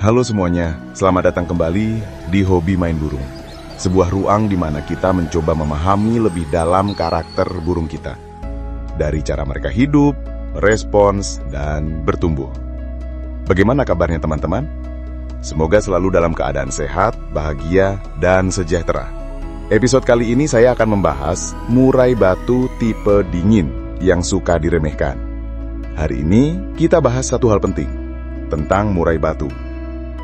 Halo semuanya, selamat datang kembali di Hobi Main Burung. Sebuah ruang di mana kita mencoba memahami lebih dalam karakter burung kita. Dari cara mereka hidup, respons, dan bertumbuh. Bagaimana kabarnya teman-teman? Semoga selalu dalam keadaan sehat, bahagia, dan sejahtera. Episode kali ini saya akan membahas murai batu tipe dingin yang suka diremehkan. Hari ini kita bahas satu hal penting tentang murai batu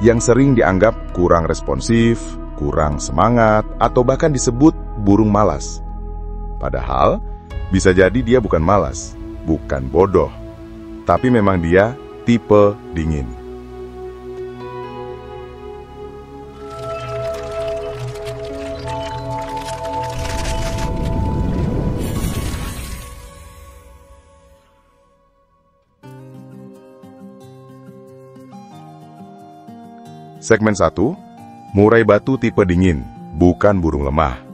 yang sering dianggap kurang responsif, kurang semangat, atau bahkan disebut burung malas. Padahal, bisa jadi dia bukan malas, bukan bodoh, tapi memang dia tipe dingin. Segmen 1, murai batu tipe dingin, bukan burung lemah.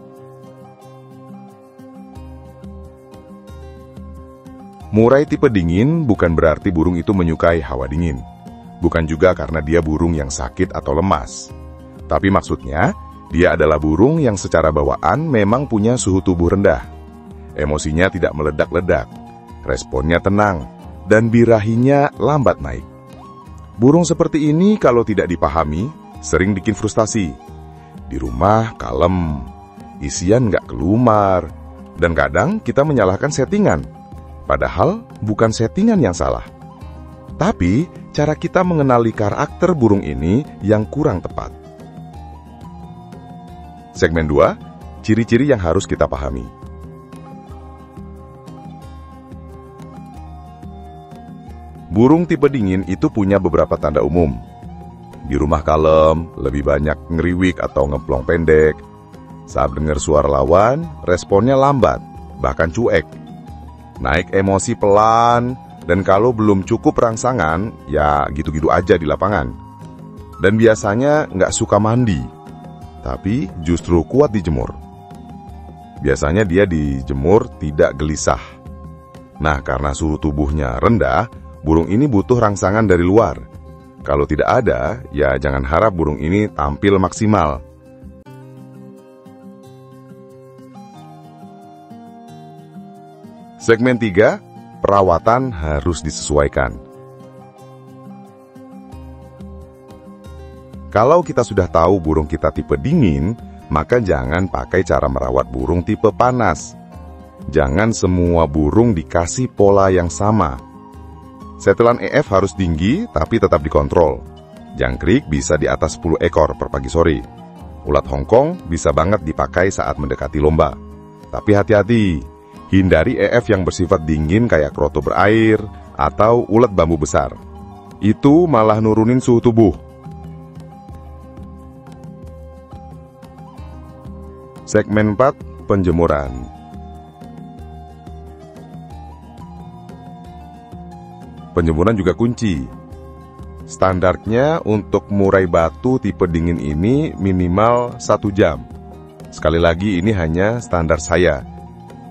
Murai tipe dingin bukan berarti burung itu menyukai hawa dingin. Bukan juga karena dia burung yang sakit atau lemas. Tapi maksudnya, dia adalah burung yang secara bawaan memang punya suhu tubuh rendah. Emosinya tidak meledak-ledak, responnya tenang, dan birahinya lambat naik. Burung seperti ini kalau tidak dipahami, sering bikin frustasi. Di rumah kalem, isian nggak kelumar, dan kadang kita menyalahkan settingan. Padahal bukan settingan yang salah. Tapi cara kita mengenali karakter burung ini yang kurang tepat. Segmen 2, ciri-ciri yang harus kita pahami. Burung tipe dingin itu punya beberapa tanda umum. Di rumah kalem, lebih banyak ngeriwik atau ngeplong pendek. Saat dengar suara lawan, responnya lambat, bahkan cuek. Naik emosi pelan, dan kalau belum cukup rangsangan, ya gitu-gitu aja di lapangan. Dan biasanya nggak suka mandi, tapi justru kuat dijemur. Biasanya dia dijemur tidak gelisah. Nah, karena suhu tubuhnya rendah, burung ini butuh rangsangan dari luar. Kalau tidak ada, ya jangan harap burung ini tampil maksimal. Segmen 3, perawatan harus disesuaikan. Kalau kita sudah tahu burung kita tipe dingin, maka jangan pakai cara merawat burung tipe panas. Jangan semua burung dikasih pola yang sama. Setelan EF harus tinggi, tapi tetap dikontrol. Jangkrik bisa di atas 10 ekor per pagi sore. Ulat Hongkong bisa banget dipakai saat mendekati lomba. Tapi hati-hati, hindari EF yang bersifat dingin kayak kroto berair atau ulat bambu besar. Itu malah nurunin suhu tubuh. Segmen 4, penjemuran. Penjemuran juga kunci. Standarnya untuk murai batu tipe dingin ini minimal 1 jam. Sekali lagi ini hanya standar saya.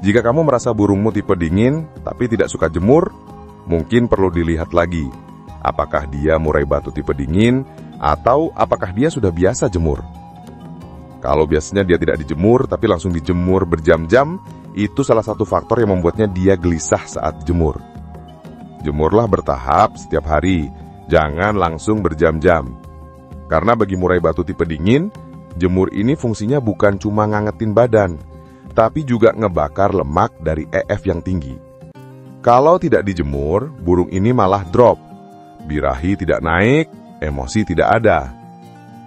Jika kamu merasa burungmu tipe dingin tapi tidak suka jemur, mungkin perlu dilihat lagi. Apakah dia murai batu tipe dingin atau apakah dia sudah biasa jemur. Kalau biasanya dia tidak dijemur tapi langsung dijemur berjam-jam, itu salah satu faktor yang membuatnya dia gelisah saat jemur. Jemurlah bertahap setiap hari, jangan langsung berjam-jam. Karena bagi murai batu tipe dingin, jemur ini fungsinya bukan cuma ngangetin badan, tapi juga ngebakar lemak dari EF yang tinggi. Kalau tidak dijemur, burung ini malah drop. Birahi tidak naik, emosi tidak ada.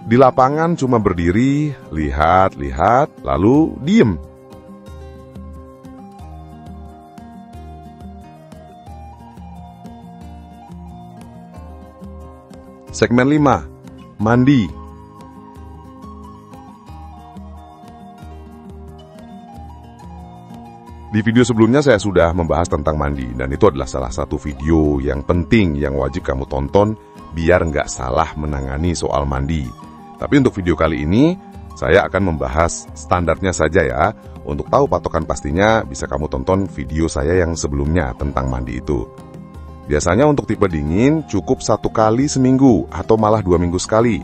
Di lapangan cuma berdiri, lihat-lihat, lalu diem. Segmen 5, mandi. Di video sebelumnya saya sudah membahas tentang mandi, dan itu adalah salah satu video yang penting yang wajib kamu tonton biar nggak salah menangani soal mandi. Tapi untuk video kali ini, saya akan membahas standarnya saja ya. Untuk tahu patokan pastinya, bisa kamu tonton video saya yang sebelumnya tentang mandi itu. Biasanya untuk tipe dingin cukup 1 kali seminggu atau malah 2 minggu sekali.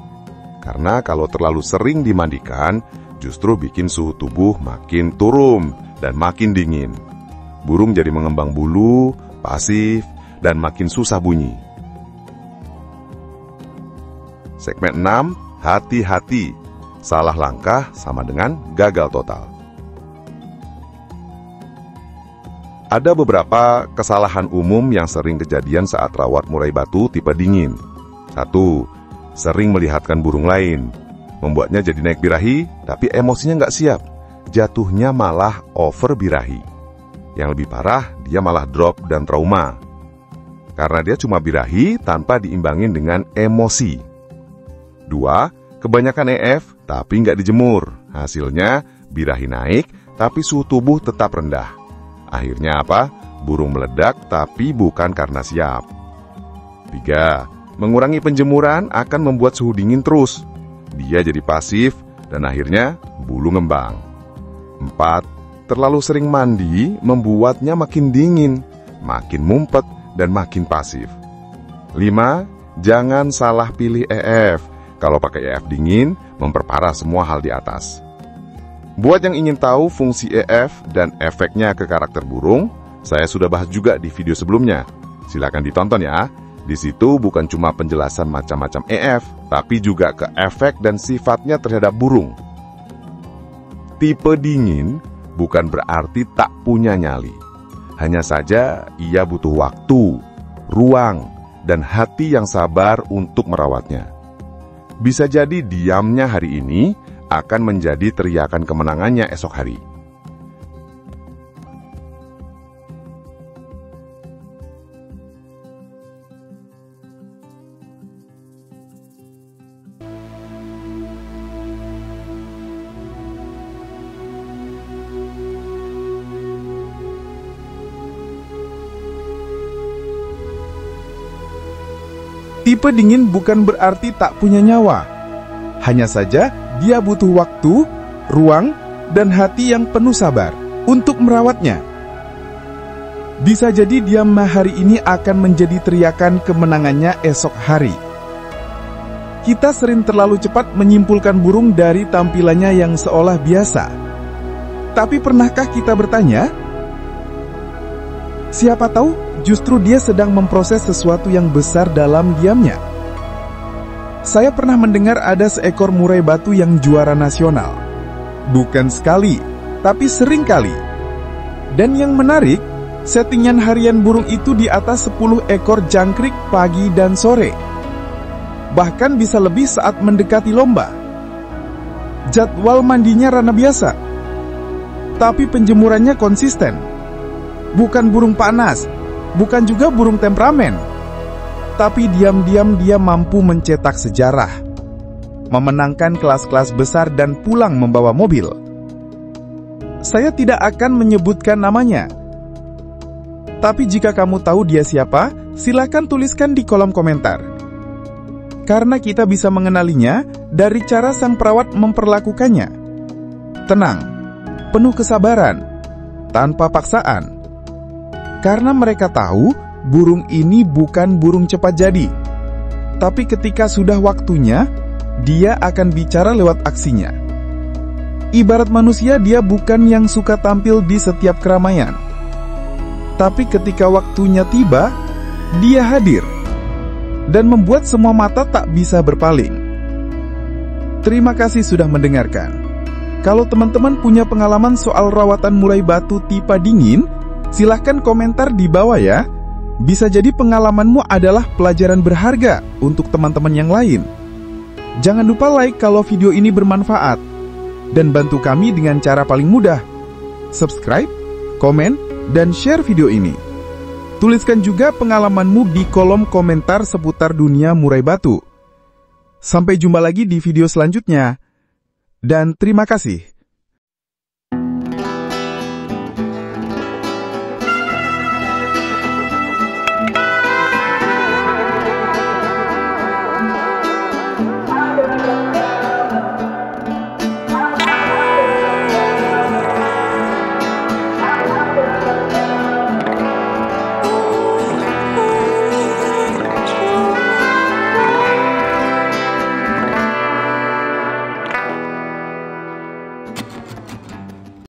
Karena kalau terlalu sering dimandikan, justru bikin suhu tubuh makin turun dan makin dingin. Burung jadi mengembang bulu, pasif, dan makin susah bunyi. Segmen 6, hati-hati. Salah langkah sama dengan gagal total. Ada beberapa kesalahan umum yang sering kejadian saat rawat murai batu tipe dingin. 1. Sering melihatkan burung lain. Membuatnya jadi naik birahi, tapi emosinya nggak siap. Jatuhnya malah over birahi. Yang lebih parah, dia malah drop dan trauma. Karena dia cuma birahi tanpa diimbangin dengan emosi. 2. Kebanyakan EF, tapi nggak dijemur. Hasilnya, birahi naik, tapi suhu tubuh tetap rendah. Akhirnya apa? Burung meledak tapi bukan karena siap. 3. Mengurangi penjemuran akan membuat suhu dingin terus. Dia jadi pasif dan akhirnya bulu ngembang. 4. Terlalu sering mandi membuatnya makin dingin, makin mumpet dan makin pasif. 5. Jangan salah pilih EF. Kalau pakai EF dingin, memperparah semua hal di atas. Buat yang ingin tahu fungsi EF dan efeknya ke karakter burung, saya sudah bahas juga di video sebelumnya. Silakan ditonton ya. Di situ bukan cuma penjelasan macam-macam EF, tapi juga ke efek dan sifatnya terhadap burung. Tipe dingin bukan berarti tak punya nyali. Hanya saja ia butuh waktu, ruang, dan hati yang sabar untuk merawatnya. Bisa jadi diamnya hari ini akan menjadi teriakan kemenangannya esok hari. Tipe dingin bukan berarti tak punya nyawa. Hanya saja dia butuh waktu, ruang, dan hati yang penuh sabar untuk merawatnya. Bisa jadi diam hari ini akan menjadi teriakan kemenangannya esok hari. Kita sering terlalu cepat menyimpulkan burung dari tampilannya yang seolah biasa. Tapi pernahkah kita bertanya? Siapa tahu justru dia sedang memproses sesuatu yang besar dalam diamnya. Saya pernah mendengar ada seekor murai batu yang juara nasional. Bukan sekali, tapi sering kali. Dan yang menarik, settingan harian burung itu di atas 10 ekor jangkrik pagi dan sore. Bahkan bisa lebih saat mendekati lomba. Jadwal mandinya rana biasa, tapi penjemurannya konsisten. Bukan burung panas, bukan juga burung temperamen, tapi diam-diam dia mampu mencetak sejarah, memenangkan kelas-kelas besar dan pulang membawa mobil. Saya tidak akan menyebutkan namanya, tapi jika kamu tahu dia siapa, silakan tuliskan di kolom komentar. Karena kita bisa mengenalinya dari cara sang perawat memperlakukannya. Tenang, penuh kesabaran, tanpa paksaan. Karena mereka tahu burung ini bukan burung cepat jadi. Tapi ketika sudah waktunya, dia akan bicara lewat aksinya. Ibarat manusia, dia bukan yang suka tampil di setiap keramaian. Tapi ketika waktunya tiba, dia hadir dan membuat semua mata tak bisa berpaling. Terima kasih sudah mendengarkan. Kalau teman-teman punya pengalaman soal rawatan murai batu tipe dingin, silahkan komentar di bawah ya. Bisa jadi pengalamanmu adalah pelajaran berharga untuk teman-teman yang lain. Jangan lupa like kalau video ini bermanfaat. Dan bantu kami dengan cara paling mudah. Subscribe, komen, dan share video ini. Tuliskan juga pengalamanmu di kolom komentar seputar dunia murai batu. Sampai jumpa lagi di video selanjutnya. Dan terima kasih.